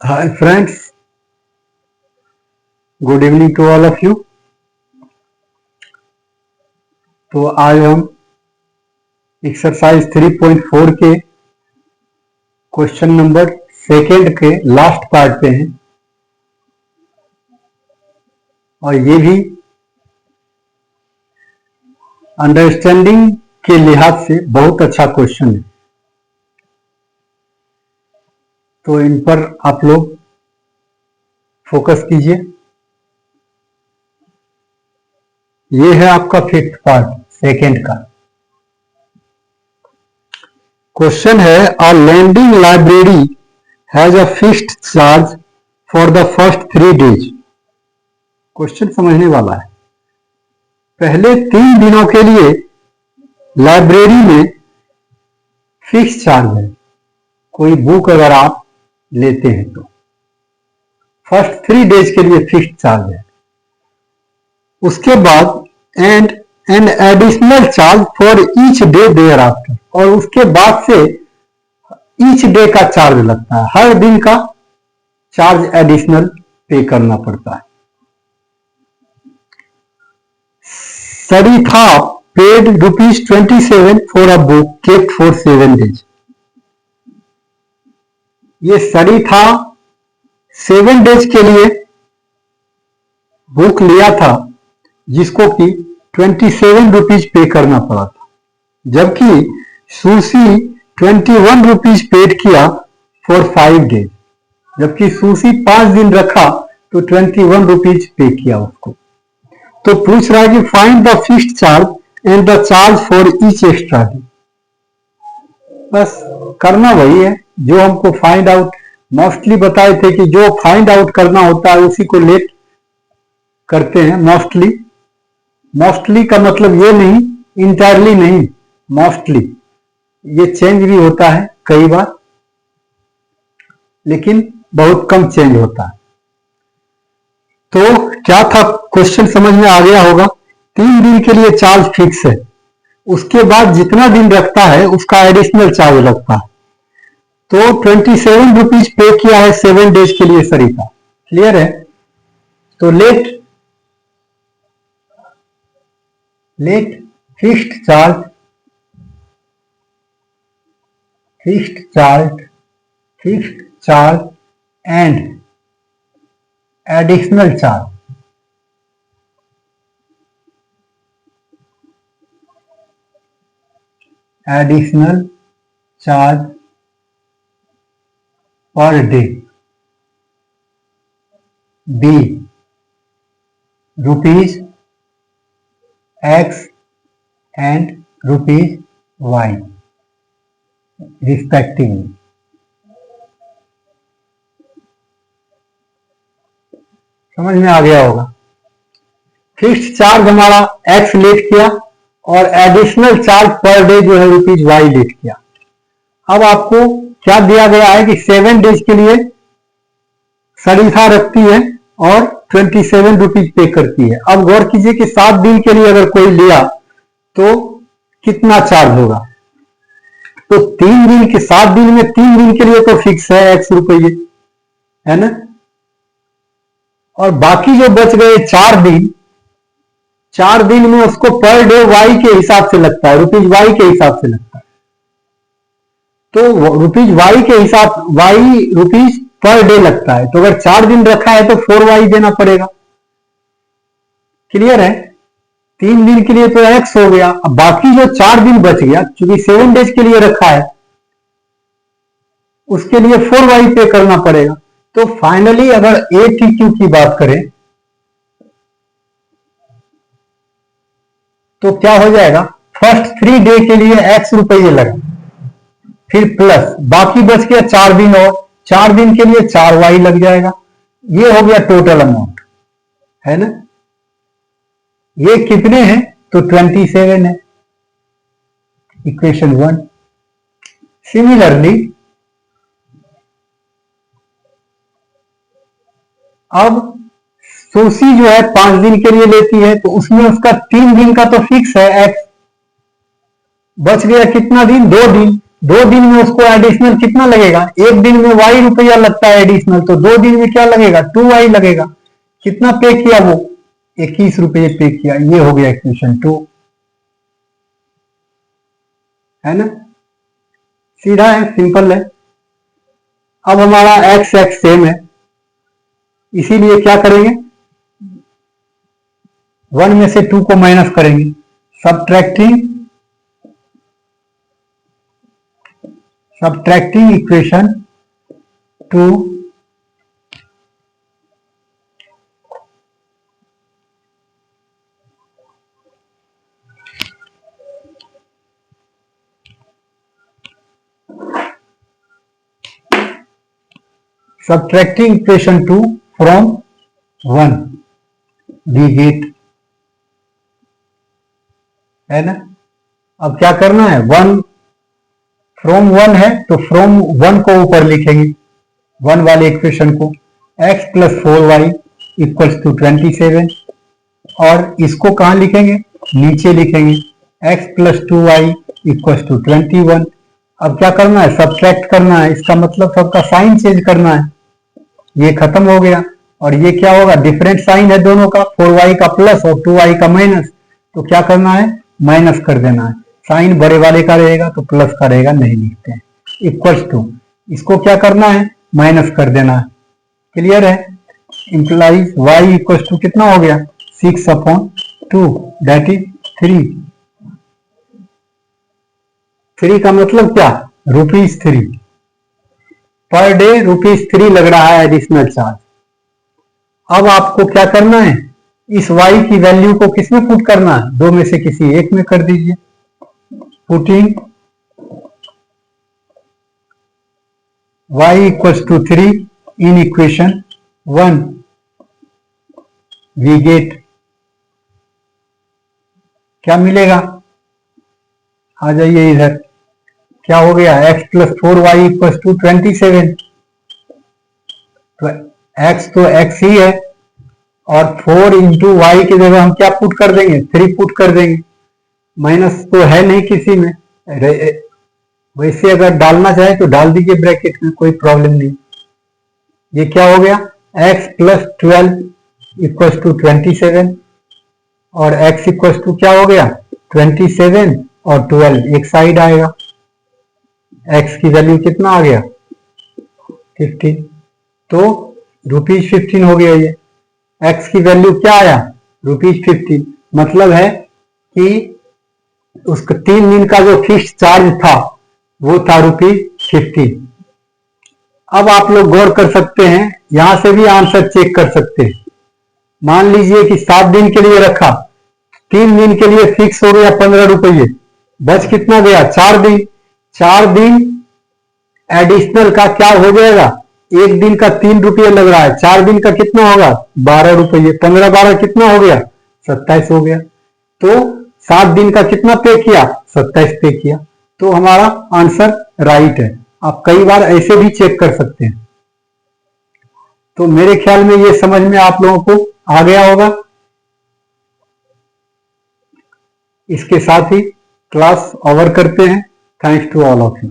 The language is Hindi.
Hi friends, good evening to all of you. तो आज हम एक्सरसाइज 3.4 के क्वेश्चन नंबर सेकेंड के लास्ट पार्ट पे हैं और ये भी अंडरस्टैंडिंग के लिहाज से बहुत अच्छा क्वेश्चन है, तो इन पर आप लोग फोकस कीजिए। ये है आपका फिफ्थ पार्ट सेकेंड का क्वेश्चन है। A lending library has a fixed charge for the first 3 days। Question समझने वाला है। पहले 3 दिनों के लिए लाइब्रेरी में फिक्स चार्ज है, कोई बुक अगर आप लेते हैं तो फर्स्ट 3 days के लिए फिक्स्ड चार्ज है। उसके बाद and an additional charge for each day thereafter, और उसके बाद से ईच डे का चार्ज लगता है, हर दिन का चार्ज एडिशनल पे करना पड़ता है। Saritha paid ₹27 for a book kept for 7 days। ये सरीथा 7 days के लिए बुक लिया था जिसको कि ₹27 पे करना पड़ा था, जबकि सुशी ₹21 पेड किया फॉर 5 days, जबकि सुशी 5 दिन रखा तो ₹21 पे किया उसको। तो पूछ रहा है कि find the fixed charge and the charge for each extra day. बस करना वही है जो हमको फाइंड आउट मोस्टली बताए थे कि जो फाइंड आउट करना होता है उसी को लेट करते हैं। मोस्टली का मतलब ये नहीं, इंटायरली नहीं, मोस्टली ये चेंज भी होता है कई बार, लेकिन बहुत कम चेंज होता है। तो क्या था, क्वेश्चन समझ में आ गया होगा। 3 दिन के लिए चार्ज फिक्स है, उसके बाद जितना दिन रखता है उसका एडिशनल चार्ज लगता है। तो ₹27 पे किया है 7 days के लिए सरिता, क्लियर है। तो let fixed charge and additional charge per day be ₹X and ₹Y respectively. समझ में आ गया होगा। फिक्स्ड चार्ज हमारा X लेट किया और एडिशनल चार्ज पर डे जो है ₹Y लेट किया। अब आपको क्या दिया गया है कि 7 days के लिए सरीथा रखती है और ₹27 पे करती है। अब गौर कीजिए कि 7 दिन के लिए अगर कोई लिया तो कितना चार्ज होगा। तो 3 दिन के 7 दिन में 3 दिन के लिए तो फिक्स है X रुपये, है ना। और बाकी जो बच गए 4 दिन में उसको पर डे Y के हिसाब से लगता है, ₹Y के हिसाब से लगता है। तो ₹Y के हिसाब ₹Y पर डे लगता है। तो अगर 4 दिन रखा है तो 4Y देना पड़ेगा, क्लियर है। 3 दिन के लिए तो X हो गया। अब बाकी जो 4 दिन बच गया, क्योंकि 7 days के लिए रखा है, उसके लिए 4Y पे करना पड़ेगा। तो फाइनली अगर ATQ की बात करें तो क्या हो जाएगा, फर्स्ट 3 डे के लिए X रुपये लगा, फिर प्लस बाकी बच गया 4 दिन और 4 दिन के लिए 4Y लग जाएगा। ये हो गया टोटल अमाउंट, है ना। ये कितने हैं तो 27 है, इक्वेशन 1। सिमिलरली अब सुशी जो है 5 दिन के लिए लेती है तो उसमें उसका 3 दिन का तो फिक्स है X, बच गया कितना दिन, 2 दिन। 2 दिन में उसको एडिशनल कितना लगेगा, 1 दिन में y रुपया लगता है एडिशनल, तो 2 दिन में क्या लगेगा, 2y लगेगा। कितना पे किया वो, 21 रुपये पे किया। ये हो गया इक्वेशन 2, है ना, सीधा है, सिंपल है। अब हमारा x x सेम है, इसीलिए क्या करेंगे, 1 में से 2 को माइनस करेंगे, subtracting equation 2 subtracting equation 2 from 1 we get, है ना। अब क्या करना है, 1 फ्रॉम 1 है तो फ्रॉम 1 को ऊपर लिखेंगे, 1 वाले इक्वेशन को, x plus 4y equals to 27, और इसको कहाँ लिखेंगे, नीचे लिखेंगे, x plus 2y equals to 21। अब क्या करना है, सब्ट्रैक्ट करना है, इसका मतलब सबका साइन चेंज करना है। ये खत्म हो गया, और ये क्या होगा, डिफरेंट साइन है दोनों का, 4y का प्लस और 2y का माइनस, तो क्या करना है, माइनस कर देना है। साइन बड़े वाले का रहेगा तो प्लस का रहेगा, नहीं लिखते हैं। इक्वल्स टू, इसको क्या करना है, माइनस कर देना है। क्लियर है, इंप्लाइज y इक्वल्स टू कितना हो गया, 6/2, दैट इज 3। 3 का मतलब क्या, ₹3 पर डे, ₹3 लग रहा है एडिशनल चार्ज। अब आपको क्या करना है, इस y की वैल्यू को किसमें पुट करना है, 2 में से किसी एक में कर दीजिए। Putting y equals to 3 in equation 1 we get, क्या मिलेगा, आ जाइए इधर, क्या हो गया, x plus 4y equals to 27। तो x तो x ही है, और 4 इंटू वाई की जगह हम क्या पुट कर देंगे, 3 पुट कर देंगे। माइनस तो है नहीं किसी में, वैसे अगर डालना चाहे तो डाल दीजिए ब्रैकेट में, कोई प्रॉब्लम नहीं। ये क्या हो गया, x प्लस 12 इक्वल्स टू 27, और x इक्वल्स टू क्या हो गया, 27 और 12 एक साइड आएगा, x की वैल्यू कितना आ गया, 15, तो ₹15 हो गया। ये x की वैल्यू क्या आया, ₹15, मतलब है कि उसका 3 दिन का जो फिक्स चार्ज था वो था ₹15। अब आप लोग गौर कर सकते हैं, यहां से भी आंसर चेक कर सकते हैं। मान लीजिए कि 7 दिन के लिए रखा, 3 दिन के लिए फिक्स हो गया ₹15, बच कितना गया, 4 दिन। 4 दिन एडिशनल का क्या हो जाएगा, 1 दिन का ₹3 लग रहा है, 4 दिन का कितना होगा, ₹12, 15-12 कितना हो गया, 27 हो गया। तो 7 दिन का कितना पे किया, 27 पे किया, तो हमारा आंसर राइट है। आप कई बार ऐसे भी चेक कर सकते हैं। तो मेरे ख्याल में ये समझ में आप लोगों को आ गया होगा। इसके साथ ही क्लास ओवर करते हैं। Thanks to all of you.